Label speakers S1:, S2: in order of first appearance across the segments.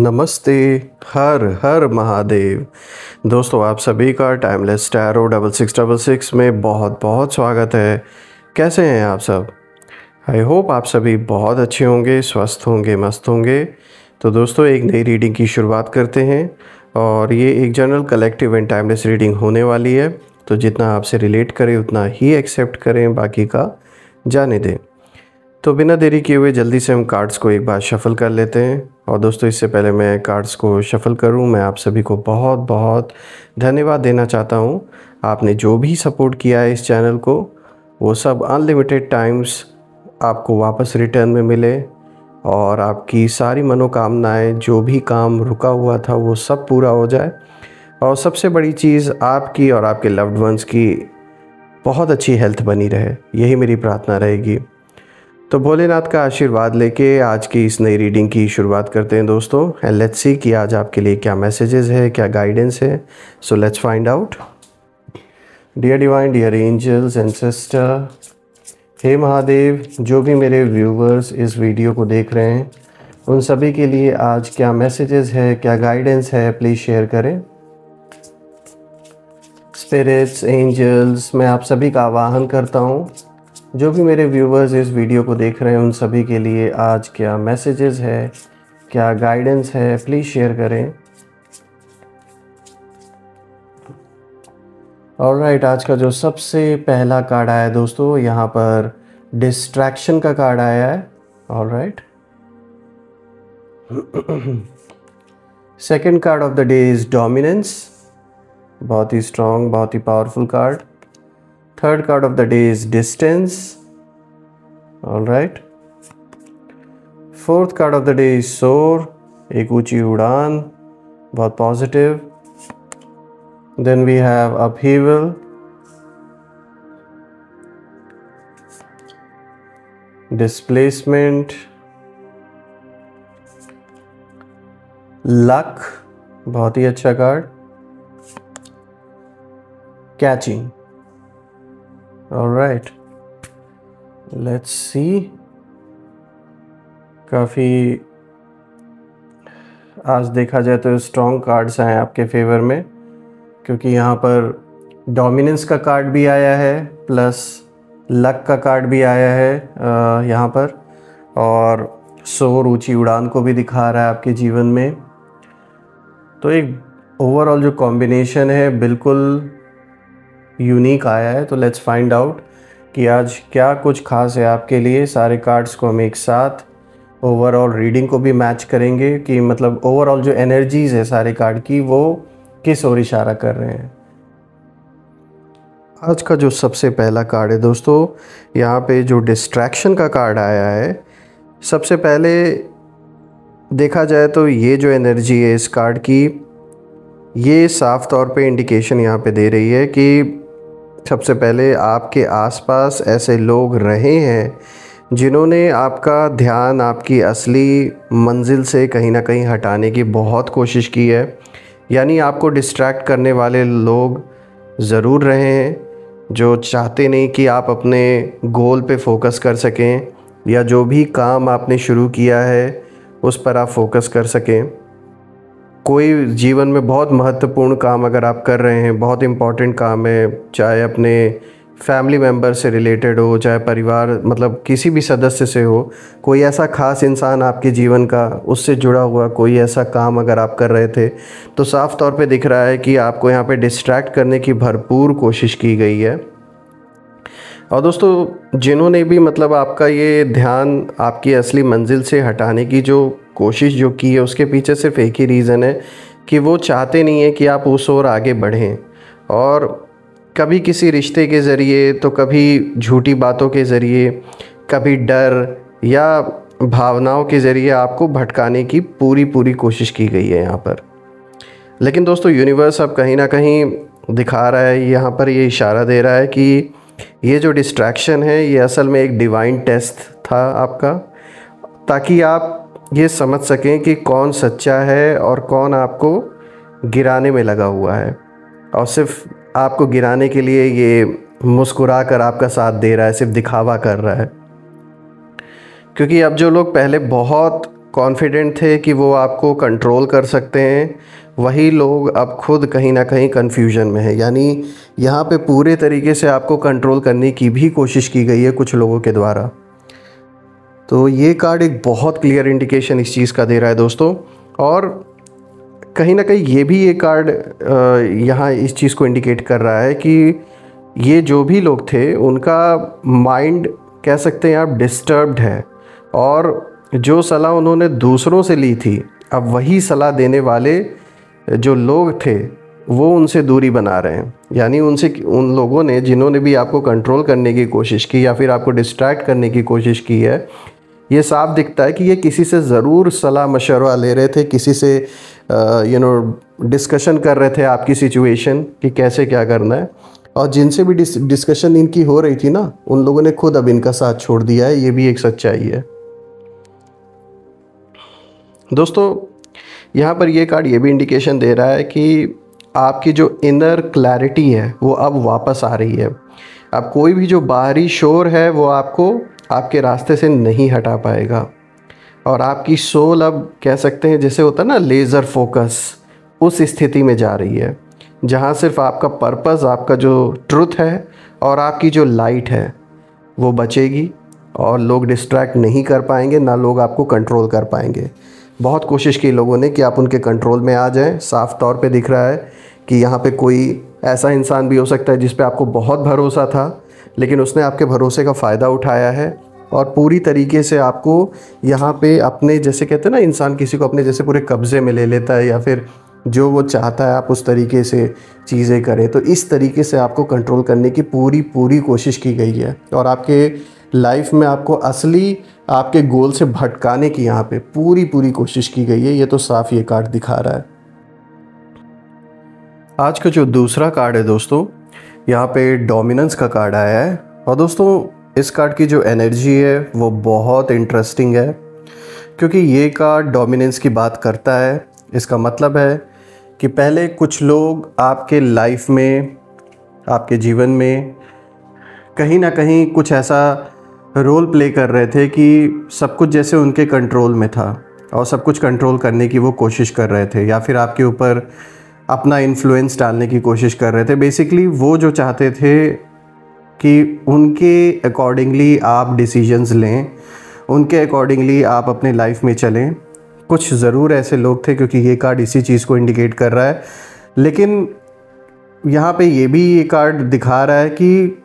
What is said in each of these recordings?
S1: नमस्ते। हर हर महादेव। दोस्तों, आप सभी का टाइमलेस टैरो 6666 में बहुत बहुत स्वागत है। कैसे हैं आप सब? आई होप आप सभी बहुत अच्छे होंगे, स्वस्थ होंगे, मस्त होंगे। तो दोस्तों, एक नई रीडिंग की शुरुआत करते हैं और ये एक general collective and timeless reading होने वाली है। तो जितना आपसे रिलेट करें उतना ही एक्सेप्ट करें, बाकी का जाने दें। तो बिना देरी किए हुए जल्दी से हम कार्ड्स को एक बार शफ़ल कर लेते हैं। और दोस्तों, इससे पहले मैं कार्ड्स को शफ़ल करूं, मैं आप सभी को बहुत बहुत धन्यवाद देना चाहता हूं। आपने जो भी सपोर्ट किया है इस चैनल को, वो सब अनलिमिटेड टाइम्स आपको वापस रिटर्न में मिले और आपकी सारी मनोकामनाएं, जो भी काम रुका हुआ था वो सब पूरा हो जाए। और सबसे बड़ी चीज़, आपकी और आपके लव्ड वंस की बहुत अच्छी हेल्थ बनी रहे, यही मेरी प्रार्थना रहेगी। तो भोलेनाथ का आशीर्वाद लेके आज की इस नई रीडिंग की शुरुआत करते हैं दोस्तों। एंड लेट्स सी कि आज आपके लिए क्या मैसेजेस है, क्या गाइडेंस है। So let's find out. Dear divine, dear angels and sister, hey Mahadev, जो भी मेरे व्यूवर्स इस वीडियो को देख रहे हैं उन सभी के लिए आज क्या मैसेजेस है, क्या गाइडेंस है, प्लीज़ शेयर करें। स्पिरिट्स, एंजल्स, मैं आप सभी का आवाहन करता हूँ, जो भी मेरे व्यूवर्स इस वीडियो को देख रहे हैं उन सभी के लिए आज क्या मैसेजेस है, क्या गाइडेंस है, प्लीज़ शेयर करें। ऑलराइट, आज का जो सबसे पहला कार्ड आया है दोस्तों, यहाँ पर डिस्ट्रैक्शन का कार्ड आया है। Alright, second card of the day is dominance, बहुत ही स्ट्रॉन्ग, बहुत ही powerful card. Third card of the day is distance. Alright, fourth card of the day is soar, एक ऊंची उड़ान, बहुत positive. Then we have upheaval, displacement, luck, बहुत ही अच्छा card, catching. Alright, let's see. काफ़ी आज देखा जाए तो स्ट्रॉन्ग कार्ड्स आए आपके फेवर में, क्योंकि यहाँ पर डोमिनेंस का कार्ड भी आया है प्लस लक का कार्ड भी आया है यहाँ पर, और सोर, ऊंची उड़ान को भी दिखा रहा है आपके जीवन में। तो एक ओवरऑल जो कॉम्बिनेशन है बिल्कुल यूनिक आया है। तो लेट्स फाइंड आउट कि आज क्या कुछ खास है आपके लिए। सारे कार्ड्स को हम एक साथ ओवरऑल रीडिंग को भी मैच करेंगे कि मतलब ओवरऑल जो एनर्जीज है सारे कार्ड की, वो किस ओर इशारा कर रहे हैं। आज का जो सबसे पहला कार्ड है दोस्तों, यहाँ पे जो डिस्ट्रैक्शन का कार्ड आया है, सबसे पहले देखा जाए तो ये जो एनर्जी है इस कार्ड की, ये साफ तौर पे इंडिकेशन यहाँ पे दे रही है कि सबसे पहले आपके आसपास ऐसे लोग रहे हैं जिन्होंने आपका ध्यान आपकी असली मंजिल से कहीं ना कहीं हटाने की बहुत कोशिश की है। यानी आपको डिस्ट्रैक्ट करने वाले लोग ज़रूर रहे हैं, जो चाहते नहीं कि आप अपने गोल पे फोकस कर सकें, या जो भी काम आपने शुरू किया है उस पर आप फोकस कर सकें। कोई जीवन में बहुत महत्वपूर्ण काम अगर आप कर रहे हैं, बहुत इम्पॉर्टेंट काम है, चाहे अपने फैमिली मेम्बर से रिलेटेड हो, चाहे परिवार मतलब किसी भी सदस्य से हो, कोई ऐसा ख़ास इंसान आपके जीवन का, उससे जुड़ा हुआ कोई ऐसा काम अगर आप कर रहे थे, तो साफ़ तौर पे दिख रहा है कि आपको यहाँ पे डिस्ट्रैक्ट करने की भरपूर कोशिश की गई है। और दोस्तों, जिन्होंने भी मतलब आपका ये ध्यान आपकी असली मंजिल से हटाने की जो कोशिश जो की है, उसके पीछे सिर्फ एक ही रीज़न है कि वो चाहते नहीं है कि आप उस ओर आगे बढ़ें। और कभी किसी रिश्ते के ज़रिए, तो कभी झूठी बातों के ज़रिए, कभी डर या भावनाओं के ज़रिए आपको भटकाने की पूरी कोशिश की गई है यहाँ पर। लेकिन दोस्तों, यूनिवर्स अब कहीं ना कहीं दिखा रहा है, यहाँ पर ये इशारा दे रहा है कि ये जो डिस्ट्रैक्शन है ये असल में एक डिवाइन टेस्ट था आपका, ताकि आप ये समझ सकें कि कौन सच्चा है और कौन आपको गिराने में लगा हुआ है, और सिर्फ आपको गिराने के लिए ये मुस्कुरा कर आपका साथ दे रहा है, सिर्फ दिखावा कर रहा है। क्योंकि अब जो लोग पहले बहुत कॉन्फिडेंट थे कि वो आपको कंट्रोल कर सकते हैं, वही लोग अब खुद कहीं ना कहीं कन्फ्यूजन में है। यानी यहाँ पे पूरे तरीके से आपको कंट्रोल करने की भी कोशिश की गई है कुछ लोगों के द्वारा। तो ये कार्ड एक बहुत क्लियर इंडिकेशन इस चीज़ का दे रहा है दोस्तों। और कहीं ना कहीं ये भी ये कार्ड यहाँ इस चीज़ को इंडिकेट कर रहा है कि ये जो भी लोग थे उनका माइंड कह सकते हैं आप डिस्टर्ब्ड है, और जो सलाह उन्होंने दूसरों से ली थी अब वही सलाह देने वाले जो लोग थे वो उनसे दूरी बना रहे हैं। यानी उन लोगों ने जिन्होंने भी आपको कंट्रोल करने की कोशिश की या फिर आपको डिस्ट्रैक्ट करने की कोशिश की है, ये साफ दिखता है कि ये किसी से ज़रूर सलाह मशवरा ले रहे थे, किसी से डिस्कशन कर रहे थे आपकी सिचुएशन कि कैसे क्या करना है। और जिनसे भी डिस्कशन इनकी हो रही थी ना, उन लोगों ने खुद अब इनका साथ छोड़ दिया है। ये भी एक सच्चाई है दोस्तों। यहाँ पर ये कार्ड ये भी इंडिकेशन दे रहा है कि आपकी जो इनर क्लैरिटी है वो अब वापस आ रही है। अब कोई भी जो बाहरी शोर है वो आपको आपके रास्ते से नहीं हटा पाएगा, और आपकी सोल अब कह सकते हैं जैसे होता है ना लेज़र फोकस, उस स्थिति में जा रही है जहाँ सिर्फ आपका पर्पस, आपका जो ट्रुथ है और आपकी जो लाइट है वो बचेगी, और लोग डिस्ट्रैक्ट नहीं कर पाएंगे, ना लोग आपको कंट्रोल कर पाएंगे। बहुत कोशिश की लोगों ने कि आप उनके कंट्रोल में आ जाएं। साफ़ तौर पे दिख रहा है कि यहाँ पे कोई ऐसा इंसान भी हो सकता है जिस पे आपको बहुत भरोसा था, लेकिन उसने आपके भरोसे का फ़ायदा उठाया है और पूरी तरीके से आपको यहाँ पे अपने जैसे कहते हैं ना, इंसान किसी को अपने जैसे पूरे कब्ज़े में ले लेता है, या फिर जो वो चाहता है आप उस तरीके से चीज़ें करें। तो इस तरीके से आपको कंट्रोल करने की पूरी कोशिश की गई है, और आपके लाइफ में आपको असली आपके गोल से भटकाने की यहाँ पे पूरी कोशिश की गई है। ये तो साफ ये कार्ड दिखा रहा है। आज का जो दूसरा कार्ड है दोस्तों, यहाँ पे डोमिनेंस का कार्ड आया है। और दोस्तों इस कार्ड की जो एनर्जी है वो बहुत इंटरेस्टिंग है, क्योंकि ये कार्ड डोमिनेंस की बात करता है। इसका मतलब है कि पहले कुछ लोग आपके लाइफ में, आपके जीवन में कहीं ना कहीं कुछ ऐसा रोल प्ले कर रहे थे कि सब कुछ जैसे उनके कंट्रोल में था, और सब कुछ कंट्रोल करने की वो कोशिश कर रहे थे, या फिर आपके ऊपर अपना इन्फ्लुएंस डालने की कोशिश कर रहे थे। बेसिकली वो जो चाहते थे कि उनके अकॉर्डिंगली आप डिसीजंस लें, उनके अकॉर्डिंगली आप अपने लाइफ में चलें। कुछ ज़रूर ऐसे लोग थे, क्योंकि ये कार्ड इसी चीज़ को इंडिकेट कर रहा है। लेकिन यहाँ पे ये भी ये कार्ड दिखा रहा है कि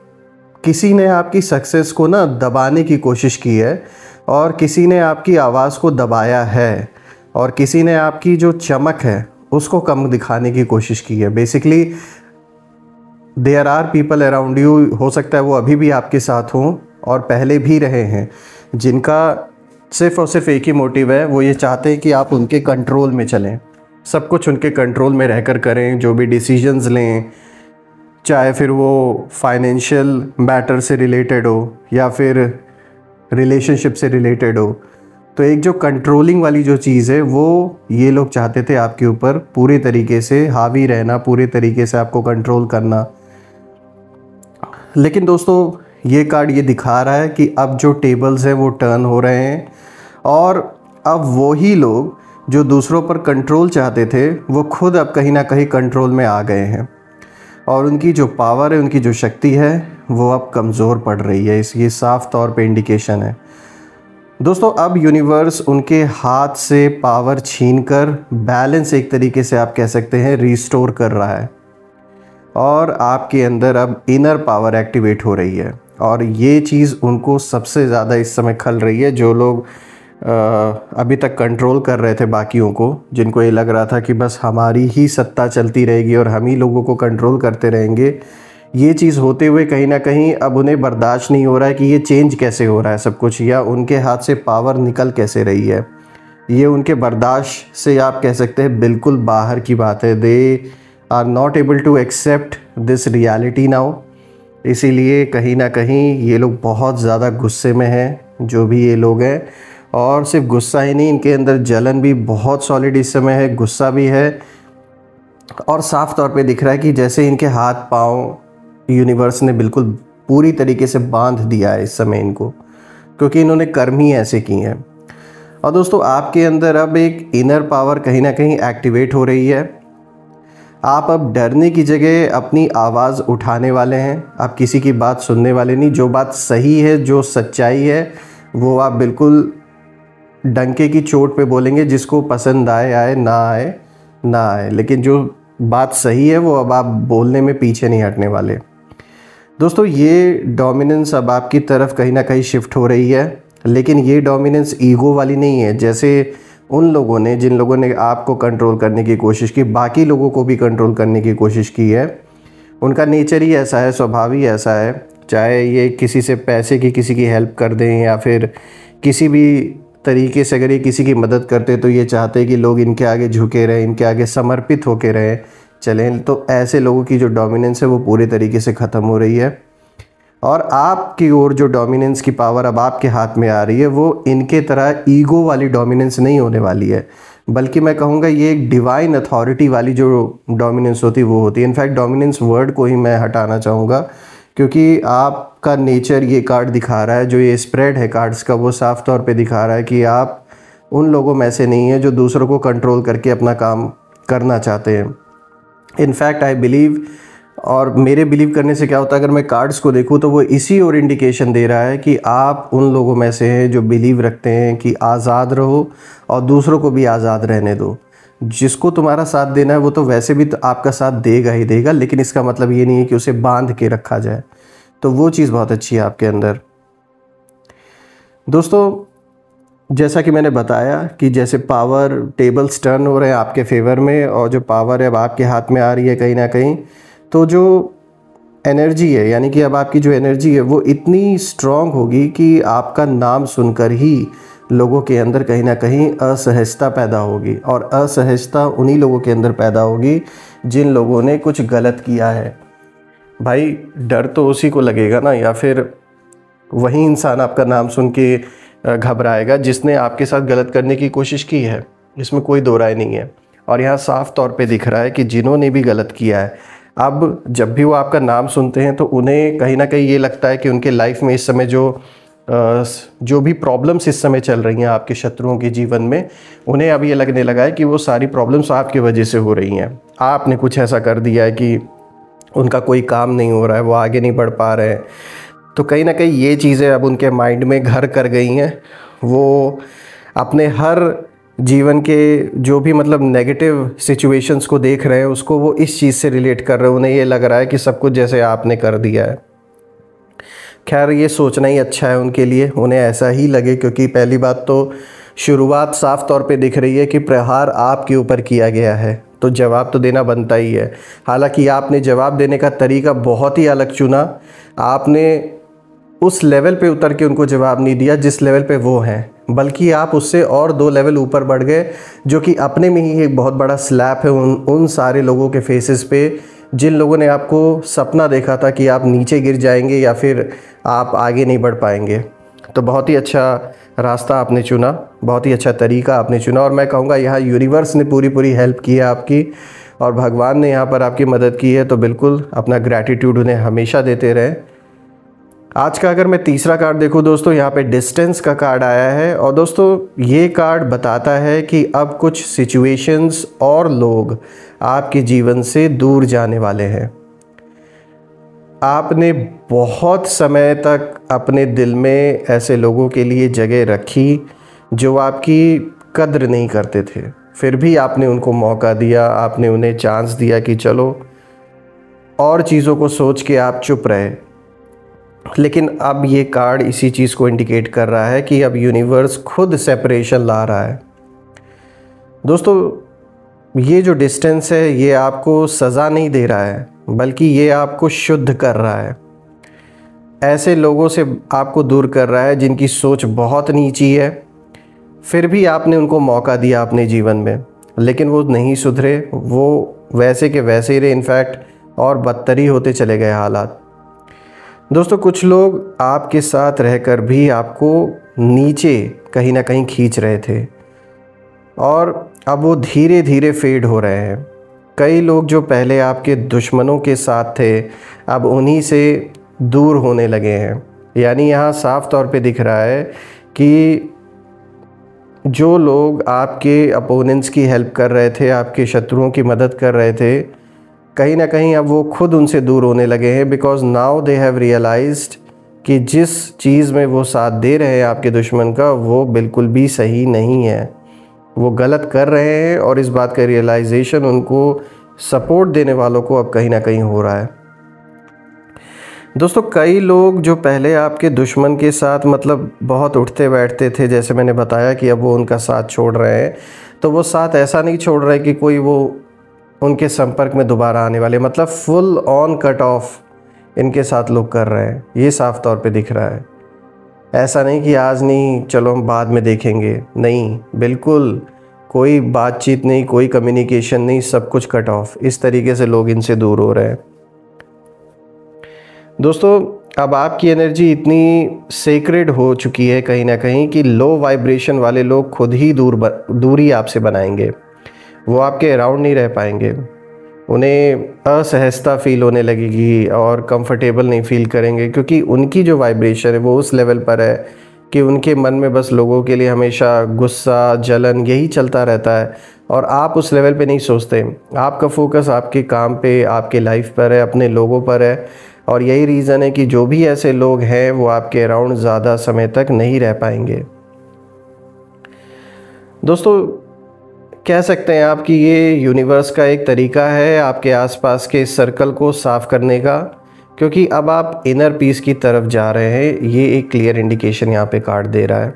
S1: किसी ने आपकी सक्सेस को ना दबाने की कोशिश की है, और किसी ने आपकी आवाज़ को दबाया है, और किसी ने आपकी जो चमक है उसको कम दिखाने की कोशिश की है। Basically there are people around you, हो सकता है वो अभी भी आपके साथ हों और पहले भी रहे हैं, जिनका सिर्फ़ और सिर्फ एक ही मोटिव है, वो ये चाहते हैं कि आप उनके कंट्रोल में चलें, सब कुछ उनके कंट्रोल में रहकर करें, जो भी डिसीजंस लें, चाहे फिर वो फाइनेंशियल मैटर से रिलेटेड हो या फिर रिलेशनशिप से रिलेटेड हो। तो एक जो कंट्रोलिंग वाली जो चीज़ है वो ये लोग चाहते थे आपके ऊपर पूरे तरीके से हावी रहना, पूरे तरीके से आपको कंट्रोल करना। लेकिन दोस्तों ये कार्ड ये दिखा रहा है कि अब जो टेबल्स हैं वो टर्न हो रहे हैं, और अब वही लोग जो दूसरों पर कंट्रोल चाहते थे वो खुद अब कहीं ना कहीं कंट्रोल में आ गए हैं, और उनकी जो पावर है, उनकी जो शक्ति है वो अब कमज़ोर पड़ रही है। ये साफ तौर पे इंडिकेशन है दोस्तों। अब यूनिवर्स उनके हाथ से पावर छीनकर बैलेंस एक तरीके से आप कह सकते हैं रिस्टोर कर रहा है, और आपके अंदर अब इनर पावर एक्टिवेट हो रही है। और ये चीज़ उनको सबसे ज़्यादा इस समय खल रही है, जो लोग अभी तक कंट्रोल कर रहे थे बाकियों को, जिनको ये लग रहा था कि बस हमारी ही सत्ता चलती रहेगी और हम ही लोगों को कंट्रोल करते रहेंगे। ये चीज़ होते हुए कहीं ना कहीं अब उन्हें बर्दाश्त नहीं हो रहा है कि ये चेंज कैसे हो रहा है सब कुछ, या उनके हाथ से पावर निकल कैसे रही है। ये उनके बर्दाश्त से आप कह सकते हैं बिल्कुल बाहर की बात है। They are not able to accept this reality now. इसीलिए कहीं ना कहीं ये लोग बहुत ज़्यादा गुस्से में हैं, जो भी ये लोग हैं। और सिर्फ गुस्सा ही नहीं, इनके अंदर जलन भी बहुत सॉलिड इस समय है, गुस्सा भी है, और साफ़ तौर पे दिख रहा है कि जैसे इनके हाथ पाँव यूनिवर्स ने बिल्कुल पूरी तरीके से बांध दिया है इस समय इनको, क्योंकि इन्होंने कर्म ही ऐसे किए हैं। और दोस्तों आपके अंदर अब एक इनर पावर कहीं ना कहीं एक्टिवेट हो रही है। आप अब डरने की जगह अपनी आवाज़ उठाने वाले हैं। आप किसी की बात सुनने वाले नहीं। जो बात सही है, जो सच्चाई है, वो आप बिल्कुल डंके की चोट पे बोलेंगे। जिसको पसंद आए आए, ना आए ना आए, लेकिन जो बात सही है वो अब आप बोलने में पीछे नहीं हटने वाले। दोस्तों ये डोमिनेंस अब आपकी तरफ कहीं ना कहीं शिफ्ट हो रही है, लेकिन ये डोमिनेंस ईगो वाली नहीं है। जैसे उन लोगों ने, जिन लोगों ने आपको कंट्रोल करने की कोशिश की, बाकी लोगों को भी कंट्रोल करने की कोशिश की है, उनका नेचर ही ऐसा है, स्वभाव ही ऐसा है। चाहे ये किसी से पैसे की किसी की हेल्प कर दें या फिर किसी भी तरीके से अगर ये किसी की मदद करते तो ये चाहते हैं कि लोग इनके आगे झुके रहें, इनके आगे समर्पित होके रहें चलें। तो ऐसे लोगों की जो डोमिनेंस है वो पूरी तरीके से ख़त्म हो रही है, और आपकी ओर जो डोमिनेंस की पावर अब आपके हाथ में आ रही है वो इनके तरह ईगो वाली डोमिनेंस नहीं होने वाली है, बल्कि मैं कहूँगा ये एक डिवाइन अथॉरिटी वाली जो डोमिनेंस होती है वो होती है। इनफैक्ट डोमिनेंस वर्ड को ही मैं हटाना चाहूँगा, क्योंकि आपका नेचर ये कार्ड दिखा रहा है, जो ये स्प्रेड है कार्ड्स का, वो साफ तौर पे दिखा रहा है कि आप उन लोगों में से नहीं है जो दूसरों को कंट्रोल करके अपना काम करना चाहते हैं। इनफैक्ट आई बिलीव, और मेरे बिलीव करने से क्या होता है, अगर मैं कार्ड्स को देखूँ तो वो इसी और इंडिकेशन दे रहा है कि आप उन लोगों में से हैं जो बिलीव रखते हैं कि आज़ाद रहो और दूसरों को भी आज़ाद रहने दो। जिसको तुम्हारा साथ देना है वो तो वैसे भी तो आपका साथ देगा ही देगा, लेकिन इसका मतलब ये नहीं है कि उसे बांध के रखा जाए। तो वो चीज़ बहुत अच्छी है आपके अंदर। दोस्तों जैसा कि मैंने बताया कि जैसे पावर टेबल्स टर्न हो रहे हैं आपके फेवर में, और जो पावर है अब आपके हाथ में आ रही है कहीं ना कहीं, तो जो एनर्जी है, यानी कि अब आपकी जो एनर्जी है वो इतनी स्ट्रॉन्ग होगी कि आपका नाम सुनकर ही लोगों के अंदर कहीं ना कहीं असहजता पैदा होगी, और असहजता उन्हीं लोगों के अंदर पैदा होगी जिन लोगों ने कुछ गलत किया है। भाई डर तो उसी को लगेगा ना, या फिर वही इंसान आपका नाम सुन के घबराएगा जिसने आपके साथ गलत करने की कोशिश की है। इसमें कोई दो राय नहीं है। और यहाँ साफ तौर पे दिख रहा है कि जिन्होंने भी गलत किया है, अब जब भी वो आपका नाम सुनते हैं तो उन्हें कहीं ना कहीं ये लगता है कि उनके लाइफ में इस समय जो भी प्रॉब्लम्स इस समय चल रही हैं आपके शत्रुओं के जीवन में, उन्हें अब ये लगने लगा है कि वो सारी प्रॉब्लम्स आपकी वजह से हो रही हैं। आपने कुछ ऐसा कर दिया है कि उनका कोई काम नहीं हो रहा है, वो आगे नहीं बढ़ पा रहे हैं। तो कहीं ना कहीं ये चीज़ें अब उनके माइंड में घर कर गई हैं। वो अपने हर जीवन के जो भी मतलब नेगेटिव सिचुएशंस को देख रहे हैं, उसको वो इस चीज़ से रिलेट कर रहे हैं। उन्हें ये लग रहा है कि सब कुछ जैसे आपने कर दिया है। खैर ये सोचना ही अच्छा है उनके लिए, उन्हें ऐसा ही लगे, क्योंकि पहली बात तो शुरुआत साफ तौर पे दिख रही है कि प्रहार आपके ऊपर किया गया है, तो जवाब तो देना बनता ही है। हालांकि आपने जवाब देने का तरीका बहुत ही अलग चुना। आपने उस लेवल पे उतर के उनको जवाब नहीं दिया जिस लेवल पे वो हैं, बल्कि आप उससे और 2 लेवल ऊपर बढ़ गए, जो कि अपने में ही एक बहुत बड़ा स्लैप है उन सारे लोगों के फेसेस पे जिन लोगों ने आपको सपना देखा था कि आप नीचे गिर जाएंगे या फिर आप आगे नहीं बढ़ पाएंगे। तो बहुत ही अच्छा रास्ता आपने चुना, बहुत ही अच्छा तरीका आपने चुना, और मैं कहूँगा यहाँ यूनिवर्स ने पूरी हेल्प की है आपकी, और भगवान ने यहाँ पर आपकी मदद की है। तो बिल्कुल अपना ग्रैटिट्यूड उन्हें हमेशा देते रहें। आज का अगर मैं तीसरा कार्ड देखूं दोस्तों, यहाँ पे डिस्टेंस का कार्ड आया है, और दोस्तों ये कार्ड बताता है कि अब कुछ सिचुएशंस और लोग आपके जीवन से दूर जाने वाले हैं। आपने बहुत समय तक अपने दिल में ऐसे लोगों के लिए जगह रखी जो आपकी कद्र नहीं करते थे, फिर भी आपने उनको मौका दिया, आपने उन्हें चांस दिया कि चलो, और चीज़ों को सोच के आप चुप रहे। लेकिन अब ये कार्ड इसी चीज़ को इंडिकेट कर रहा है कि अब यूनिवर्स खुद सेपरेशन ला रहा है। दोस्तों ये जो डिस्टेंस है ये आपको सज़ा नहीं दे रहा है, बल्कि ये आपको शुद्ध कर रहा है। ऐसे लोगों से आपको दूर कर रहा है जिनकी सोच बहुत नीची है, फिर भी आपने उनको मौका दिया अपने जीवन में, लेकिन वो नहीं सुधरे, वो वैसे के वैसे ही रहे, इनफैक्ट और बदतर ही होते चले गए हालात। दोस्तों कुछ लोग आपके साथ रहकर भी आपको नीचे कहीं ना कहीं खींच रहे थे, और अब वो धीरे धीरे फेड हो रहे हैं। कई लोग जो पहले आपके दुश्मनों के साथ थे, अब उन्हीं से दूर होने लगे हैं। यानी यहाँ साफ तौर पे दिख रहा है कि जो लोग आपके अपोनेंट्स की हेल्प कर रहे थे, आपके शत्रुओं की मदद कर रहे थे, कहीं ना कहीं अब वो खुद उनसे दूर होने लगे हैं, because now they have realized कि जिस चीज़ में वो साथ दे रहे हैं आपके दुश्मन का, वो बिल्कुल भी सही नहीं है, वो गलत कर रहे हैं। और इस बात का रियलाइजेशन उनको सपोर्ट देने वालों को अब कहीं ना कहीं हो रहा है। दोस्तों, कई लोग जो पहले आपके दुश्मन के साथ मतलब बहुत उठते बैठते थे, जैसे मैंने बताया कि अब वो उनका साथ छोड़ रहे हैं, तो वो साथ ऐसा नहीं छोड़ रहे कि कोई वो उनके संपर्क में दोबारा आने वाले, मतलब फुल ऑन कट ऑफ इनके साथ लोग कर रहे हैं। ये साफ तौर पे दिख रहा है। ऐसा नहीं कि आज नहीं, चलो हम बाद में देखेंगे, नहीं, बिल्कुल कोई बातचीत नहीं, कोई कम्युनिकेशन नहीं, सब कुछ कट ऑफ। इस तरीके से लोग इनसे दूर हो रहे हैं। दोस्तों, अब आपकी एनर्जी इतनी सेक्रेड हो चुकी है कहीं ना कहीं कि लो वाइब्रेशन वाले लोग खुद ही दूरी आपसे बनाएंगे। वो आपके अराउंड नहीं रह पाएंगे, उन्हें असहजता फील होने लगेगी और कंफर्टेबल नहीं फील करेंगे, क्योंकि उनकी जो वाइब्रेशन है वो उस लेवल पर है कि उनके मन में बस लोगों के लिए हमेशा गुस्सा, जलन यही चलता रहता है। और आप उस लेवल पे नहीं सोचते, आपका फोकस आपके काम पे, आपके लाइफ पर है, अपने लोगों पर है। और यही रीज़न है कि जो भी ऐसे लोग हैं वो आपके अराउंड ज़्यादा समय तक नहीं रह पाएंगे। दोस्तों, कह सकते हैं आप कि ये यूनिवर्स का एक तरीका है आपके आसपास के सर्कल को साफ़ करने का, क्योंकि अब आप इनर पीस की तरफ जा रहे हैं। ये एक क्लियर इंडिकेशन यहाँ पे कार्ड दे रहा है।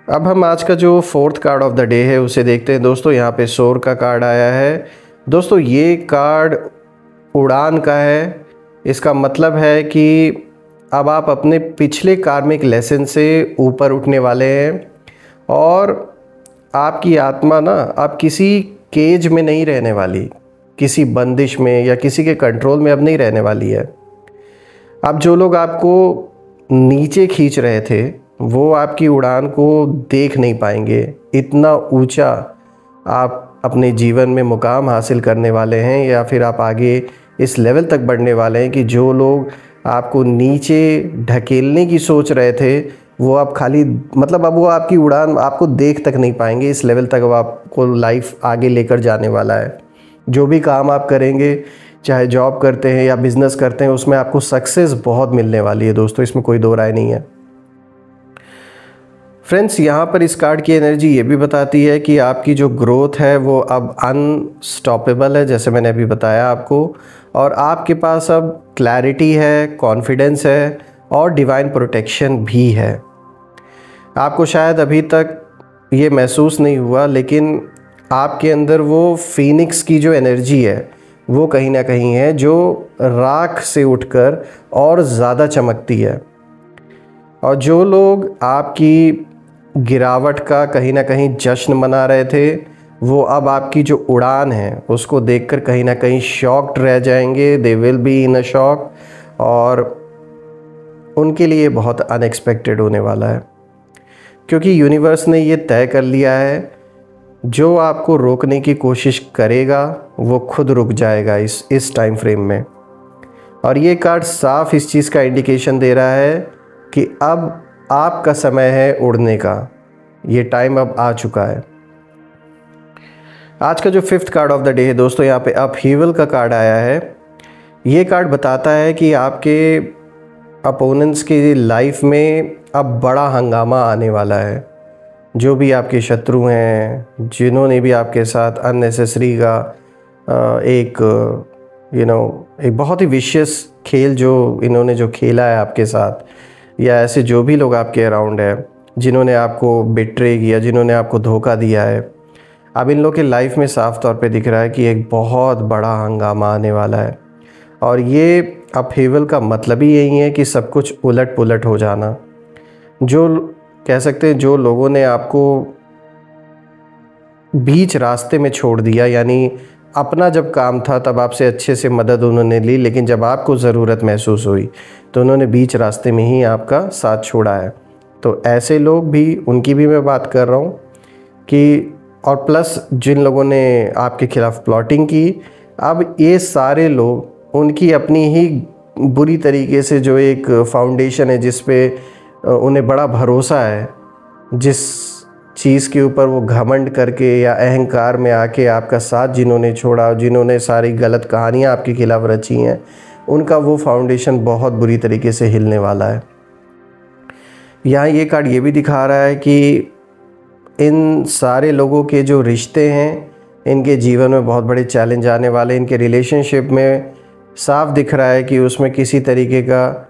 S1: अब हम आज का जो fourth card of the day है उसे देखते हैं। दोस्तों, यहाँ पे सोर का कार्ड आया है। दोस्तों, ये कार्ड उड़ान का है। इसका मतलब है कि अब आप अपने पिछले कार्मिक लेसन से ऊपर उठने वाले हैं और आपकी आत्मा ना अब किसी केज में नहीं रहने वाली, किसी बंदिश में या किसी के कंट्रोल में अब नहीं रहने वाली है। अब जो लोग आपको नीचे खींच रहे थे वो आपकी उड़ान को देख नहीं पाएंगे। इतना ऊंचा आप अपने जीवन में मुकाम हासिल करने वाले हैं, या फिर आप आगे इस लेवल तक बढ़ने वाले हैं कि जो लोग आपको नीचे ढकेलने की सोच रहे थे वो आप खाली, मतलब अब वो आपकी उड़ान आपको देख तक नहीं पाएंगे। इस लेवल तक अब आपको लाइफ आगे लेकर जाने वाला है। जो भी काम आप करेंगे, चाहे जॉब करते हैं या बिज़नेस करते हैं, उसमें आपको सक्सेस बहुत मिलने वाली है दोस्तों, इसमें कोई दो राय नहीं है। फ्रेंड्स, यहाँ पर इस कार्ड की एनर्जी ये भी बताती है कि आपकी जो ग्रोथ है वो अब अनस्टॉपेबल है, जैसे मैंने अभी बताया आपको। और आपके पास अब क्लैरिटी है, कॉन्फिडेंस है और डिवाइन प्रोटेक्शन भी है। आपको शायद अभी तक ये महसूस नहीं हुआ, लेकिन आपके अंदर वो फीनिक्स की जो एनर्जी है वो कहीं ना कहीं है, जो राख से उठकर और ज़्यादा चमकती है। और जो लोग आपकी गिरावट का कहीं ना कहीं जश्न मना रहे थे, वो अब आपकी जो उड़ान है उसको देखकर कहीं ना कहीं शॉक्ड रह जाएंगे। They will be in a shock, और उनके लिए बहुत अनएक्सपेक्टेड होने वाला है, क्योंकि यूनिवर्स ने ये तय कर लिया है, जो आपको रोकने की कोशिश करेगा वो खुद रुक जाएगा इस टाइम फ्रेम में। और ये कार्ड साफ इस चीज़ का इंडिकेशन दे रहा है कि अब आपका समय है उड़ने का, ये टाइम अब आ चुका है। आज का जो fifth card of the day है दोस्तों, यहाँ पे अपहीवल का कार्ड आया है। ये कार्ड बताता है कि आपके अपोनेंट्स की लाइफ में अब बड़ा हंगामा आने वाला है। जो भी आपके शत्रु हैं, जिन्होंने भी आपके साथ अननेसेसरी का एक एक बहुत ही विशियस खेल जो इन्होंने जो खेला है आपके साथ, या ऐसे जो भी लोग आपके अराउंड है जिन्होंने आपको बिट्रे किया, जिन्होंने आपको धोखा दिया है, अब इन लोग के लाइफ में साफ तौर पे दिख रहा है कि एक बहुत बड़ा हंगामा आने वाला है। और ये अपहीवल का मतलब ही यही है कि सब कुछ उलट पुलट हो जाना। जो कह सकते हैं, जो लोगों ने आपको बीच रास्ते में छोड़ दिया, यानी अपना जब काम था तब आपसे अच्छे से मदद उन्होंने ली, लेकिन जब आपको ज़रूरत महसूस हुई तो उन्होंने बीच रास्ते में ही आपका साथ छोड़ा है। तो ऐसे लोग भी, उनकी भी मैं बात कर रहा हूँ कि, और प्लस जिन लोगों ने आपके ख़िलाफ़ प्लॉटिंग की, अब ये सारे लोग उनकी अपनी ही बुरी तरीके से जो एक फाउंडेशन है जिस पे उन्हें बड़ा भरोसा है, जिस चीज़ के ऊपर वो घमंड करके या अहंकार में आके आपका साथ जिन्होंने छोड़ा, जिन्होंने सारी गलत कहानियाँ आपके खिलाफ रची हैं, उनका वो फाउंडेशन बहुत बुरी तरीके से हिलने वाला है। यहाँ ये कार्ड ये भी दिखा रहा है कि इन सारे लोगों के जो रिश्ते हैं, इनके जीवन में बहुत बड़े चैलेंज आने वाले। इनके रिलेशनशिप में साफ दिख रहा है कि उसमें किसी तरीके का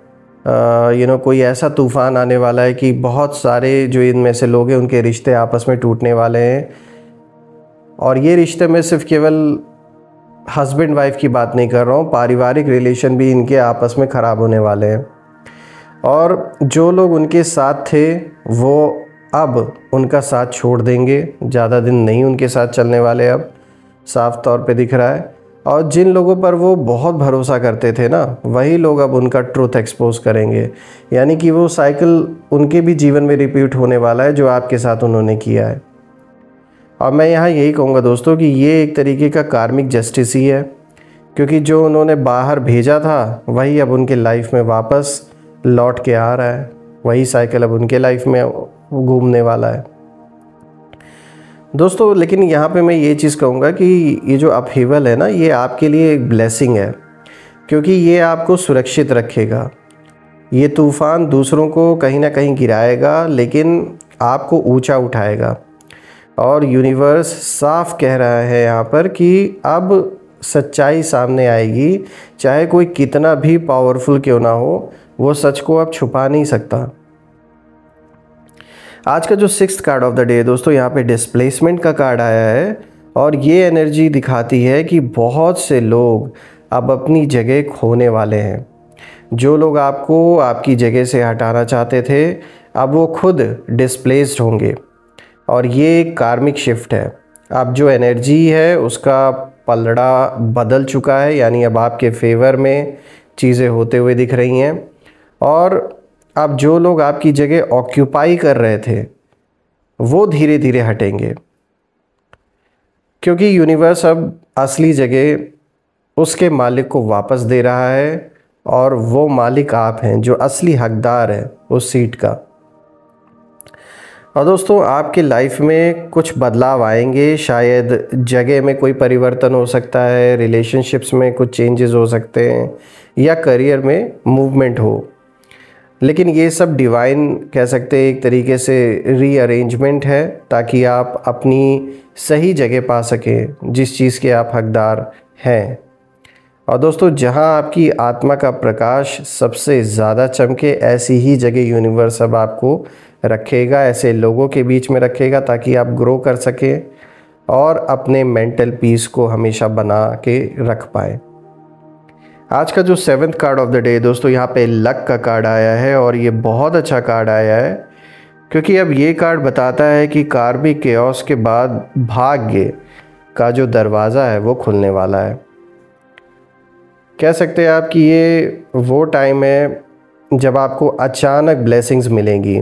S1: कोई ऐसा तूफ़ान आने वाला है कि बहुत सारे जो इनमें से लोग हैं उनके रिश्ते आपस में टूटने वाले हैं। और ये रिश्ते में सिर्फ केवल हस्बैंड वाइफ की बात नहीं कर रहा हूँ, पारिवारिक रिलेशन भी इनके आपस में ख़राब होने वाले हैं। और जो लोग उनके साथ थे वो अब उनका साथ छोड़ देंगे, ज़्यादा दिन नहीं उनके साथ चलने वाले, अब साफ तौर पे दिख रहा है। और जिन लोगों पर वो बहुत भरोसा करते थे ना, वही लोग अब उनका ट्रूथ एक्सपोज करेंगे। यानी कि वो साइकिल उनके भी जीवन में रिपीट होने वाला है जो आपके साथ उन्होंने किया है। और मैं यहाँ यही कहूँगा दोस्तों कि ये एक तरीके का कार्मिक जस्टिस ही है, क्योंकि जो उन्होंने बाहर भेजा था वही अब उनके लाइफ में वापस लौट के आ रहा है। वही साइकिल अब उनके लाइफ में घूमने वाला है दोस्तों। लेकिन यहाँ पे मैं ये चीज़ कहूँगा कि ये जो अपहीवल है ना, ये आपके लिए एक ब्लेसिंग है, क्योंकि ये आपको सुरक्षित रखेगा। ये तूफ़ान दूसरों को कहीं ना कहीं गिराएगा, लेकिन आपको ऊंचा उठाएगा। और यूनिवर्स साफ कह रहा है यहाँ पर कि अब सच्चाई सामने आएगी, चाहे कोई कितना भी पावरफुल क्यों ना हो, वो सच को अब छुपा नहीं सकता। आज का जो 6th card of the day दोस्तों, यहाँ पे डिस्प्लेसमेंट का कार्ड आया है। और ये एनर्जी दिखाती है कि बहुत से लोग अब अपनी जगह खोने वाले हैं। जो लोग आपको आपकी जगह से हटाना चाहते थे, अब वो खुद डिस्प्लेस्ड होंगे। और ये एक कार्मिक शिफ्ट है। अब जो एनर्जी है उसका पलड़ा बदल चुका है, यानी अब आपके फेवर में चीज़ें होते हुए दिख रही हैं। और अब जो लोग आपकी जगह ऑक्यूपाई कर रहे थे वो धीरे धीरे हटेंगे, क्योंकि यूनिवर्स अब असली जगह उसके मालिक को वापस दे रहा है। और वो मालिक आप हैं जो असली हकदार है उस सीट का। और दोस्तों, आपके लाइफ में कुछ बदलाव आएंगे। शायद जगह में कोई परिवर्तन हो सकता है, रिलेशनशिप्स में कुछ चेंजेस हो सकते हैं, या करियर में मूवमेंट हो। लेकिन ये सब डिवाइन कह सकते हैं एक तरीके से रीअरेंजमेंट है, ताकि आप अपनी सही जगह पा सकें जिस चीज़ के आप हकदार हैं। और दोस्तों, जहां आपकी आत्मा का प्रकाश सबसे ज़्यादा चमके, ऐसी ही जगह यूनिवर्स अब आपको रखेगा, ऐसे लोगों के बीच में रखेगा, ताकि आप ग्रो कर सकें और अपने मेंटल पीस को हमेशा बना के रख पाएँ। आज का जो 7th card of the day दोस्तों, यहाँ पे लक का कार्ड आया है। और ये बहुत अच्छा कार्ड आया है, क्योंकि अब ये कार्ड बताता है कि कार्मिक केओस के बाद भाग्य का जो दरवाज़ा है वो खुलने वाला है। कह सकते हैं आप कि ये वो टाइम है जब आपको अचानक ब्लेसिंग्स मिलेंगी।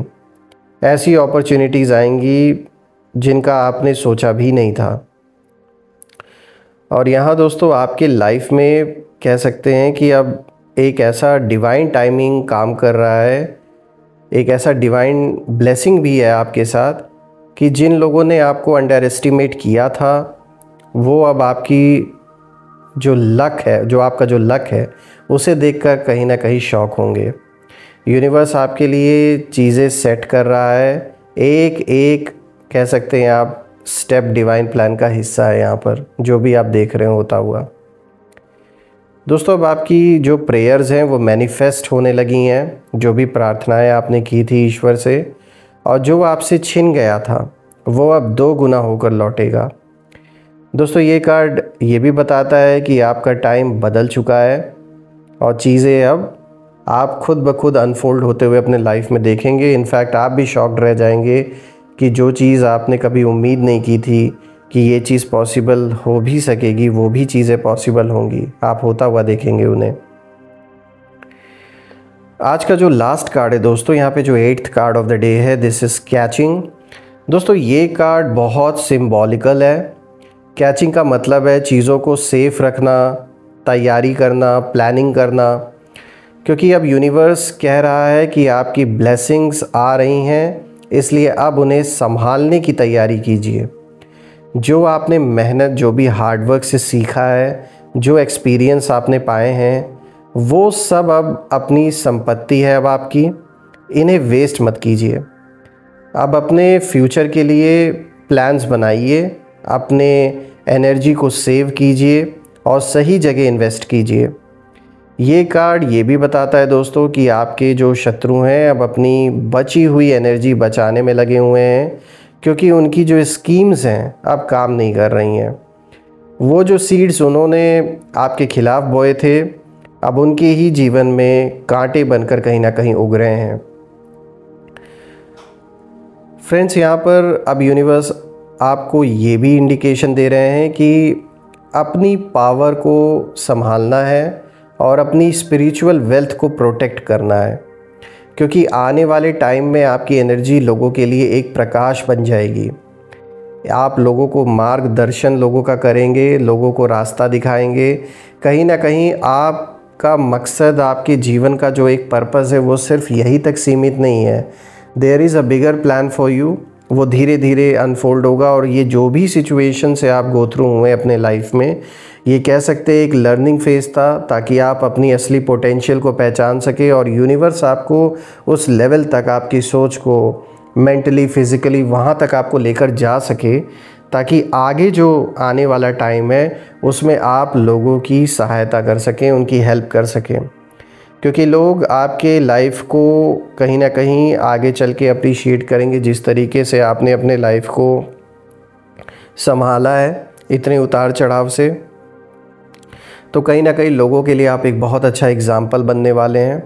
S1: ऐसी अपॉर्चुनिटीज़ आएंगी जिनका आपने सोचा भी नहीं था। और यहाँ दोस्तों, आपके लाइफ में कह सकते हैं कि अब एक ऐसा डिवाइन टाइमिंग काम कर रहा है, एक ऐसा डिवाइन ब्लेसिंग भी है आपके साथ, कि जिन लोगों ने आपको अंडर एस्टिमेट किया था वो अब आपकी जो लक है, जो आपका जो लक है, उसे देखकर कहीं ना कहीं शॉक होंगे। यूनिवर्स आपके लिए चीज़ें सेट कर रहा है, एक एक कह सकते हैं आप स्टेप डिवाइन प्लान का हिस्सा है यहाँ पर, जो भी आप देख रहे हो होता हुआ। दोस्तों, अब आपकी जो प्रेयर्स हैं वो मैनिफेस्ट होने लगी हैं। जो भी प्रार्थनाएं आपने की थी ईश्वर से, और जो आपसे छिन गया था वो अब 2 गुना होकर लौटेगा। दोस्तों, ये कार्ड ये भी बताता है कि आपका टाइम बदल चुका है और चीज़ें अब आप खुद ब खुद अनफोल्ड होते हुए अपने लाइफ में देखेंगे। इनफैक्ट आप भी शॉक्ड रह जाएंगे कि जो चीज़ आपने कभी उम्मीद नहीं की थी कि ये चीज़ पॉसिबल हो भी सकेगी, वो भी चीज़ें पॉसिबल होंगी, आप होता हुआ देखेंगे उन्हें। आज का जो लास्ट कार्ड है दोस्तों, यहाँ पे जो 8th card of the day है, दिस इज़ कैचिंग। दोस्तों, ये कार्ड बहुत सिंबॉलिकल है। कैचिंग का मतलब है चीज़ों को सेफ रखना, तैयारी करना, प्लानिंग करना, क्योंकि अब यूनिवर्स कह रहा है कि आपकी ब्लेसिंग्स आ रही हैं, इसलिए अब उन्हें संभालने की तैयारी कीजिए। जो आपने मेहनत, जो भी हार्डवर्क से सीखा है, जो एक्सपीरियंस आपने पाए हैं, वो सब अब अपनी संपत्ति है अब आपकी। इन्हें वेस्ट मत कीजिए। अब अपने फ्यूचर के लिए प्लान्स बनाइए, अपने एनर्जी को सेव कीजिए और सही जगह इन्वेस्ट कीजिए। ये कार्ड ये भी बताता है दोस्तों कि आपके जो शत्रु हैं अब अपनी बची हुई एनर्जी बचाने में लगे हुए हैं, क्योंकि उनकी जो स्कीम्स हैं अब काम नहीं कर रही हैं। वो जो सीड्स उन्होंने आपके खिलाफ बोए थे, अब उनके ही जीवन में कांटे बनकर कहीं ना कहीं उग रहे हैं। फ्रेंड्स, यहाँ पर अब यूनिवर्स आपको ये भी इंडिकेशन दे रहे हैं कि अपनी पावर को संभालना है और अपनी स्पिरिचुअल वेल्थ को प्रोटेक्ट करना है, क्योंकि आने वाले टाइम में आपकी एनर्जी लोगों के लिए एक प्रकाश बन जाएगी। आप लोगों को मार्गदर्शन लोगों का करेंगे, लोगों को रास्ता दिखाएंगे। कहीं ना कहीं आपका मकसद, आपके जीवन का जो एक पर्पस है, वो सिर्फ यही तक सीमित नहीं है। There is a bigger plan for you. वो धीरे धीरे अनफोल्ड होगा और ये जो भी सिचुएशन से आप गो थ्रू हुए अपने लाइफ में, ये कह सकते हैं एक लर्निंग फेज़ था, ताकि आप अपनी असली पोटेंशियल को पहचान सके और यूनिवर्स आपको उस लेवल तक, आपकी सोच को मेंटली, फिज़िकली वहाँ तक आपको लेकर जा सके, ताकि आगे जो आने वाला टाइम है उसमें आप लोगों की सहायता कर सकें, उनकी हेल्प कर सकें। क्योंकि लोग आपके लाइफ को कहीं ना कहीं आगे चल के अप्रिशिएट करेंगे, जिस तरीके से आपने अपने लाइफ को संभाला है इतने उतार चढ़ाव से। तो कहीं ना कहीं लोगों के लिए आप एक बहुत अच्छा एग्ज़ाम्पल बनने वाले हैं।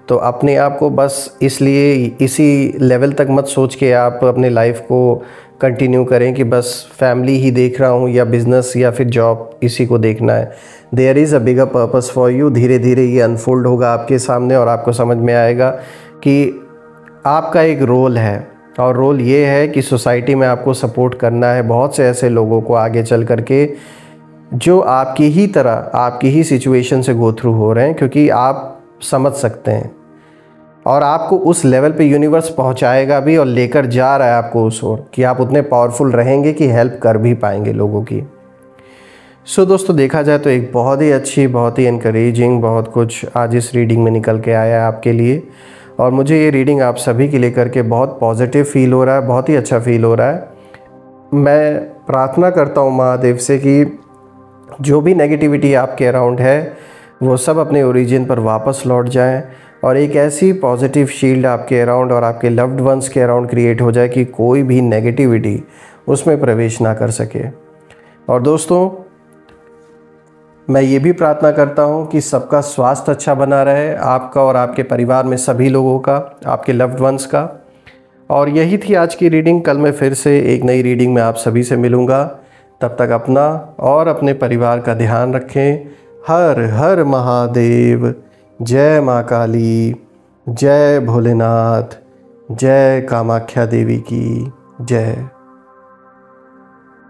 S1: तो अपने आप को बस इसलिए इसी लेवल तक मत सोच के आप अपने लाइफ को कंटिन्यू करें कि बस फैमिली ही देख रहा हूँ या बिज़नेस या फिर जॉब, इसी को देखना है। There is a bigger purpose for you. धीरे धीरे ये अनफोल्ड होगा आपके सामने और आपको समझ में आएगा कि आपका एक रोल है, और रोल ये है कि सोसाइटी में आपको सपोर्ट करना है बहुत से ऐसे लोगों को आगे चल कर के, जो आपकी ही तरह, आपकी ही सिचुएशन से गो थ्रू हो रहे हैं, क्योंकि आप समझ सकते हैं और आपको उस लेवल पे यूनिवर्स पहुंचाएगा भी और लेकर जा रहा है आपको उस ओर, कि आप उतने पावरफुल रहेंगे कि हेल्प कर भी पाएंगे लोगों की। सो दोस्तों, देखा जाए तो एक बहुत ही अच्छी, बहुत ही इनकरेजिंग, बहुत कुछ आज इस रीडिंग में निकल के आया है आपके लिए। और मुझे ये रीडिंग आप सभी के लिए करके बहुत पॉजिटिव फील हो रहा है, बहुत ही अच्छा फील हो रहा है। मैं प्रार्थना करता हूँ महादेव से कि जो भी नेगेटिविटी आपके अराउंड है वो सब अपने ओरिजिन पर वापस लौट जाएं और एक ऐसी पॉजिटिव शील्ड आपके अराउंड और आपके लव्ड वंस के अराउंड क्रिएट हो जाए कि कोई भी नेगेटिविटी उसमें प्रवेश ना कर सके। और दोस्तों, मैं ये भी प्रार्थना करता हूँ कि सबका स्वास्थ्य अच्छा बना रहे, आपका और आपके परिवार में सभी लोगों का, आपके लव्ड वंस का। और यही थी आज की रीडिंग। कल मैं फिर से एक नई रीडिंग में आप सभी से मिलूँगा। तब तक अपना और अपने परिवार का ध्यान रखें। हर हर महादेव। जय माँ काली, जय भोलेनाथ, जय कामाख्या देवी की जय।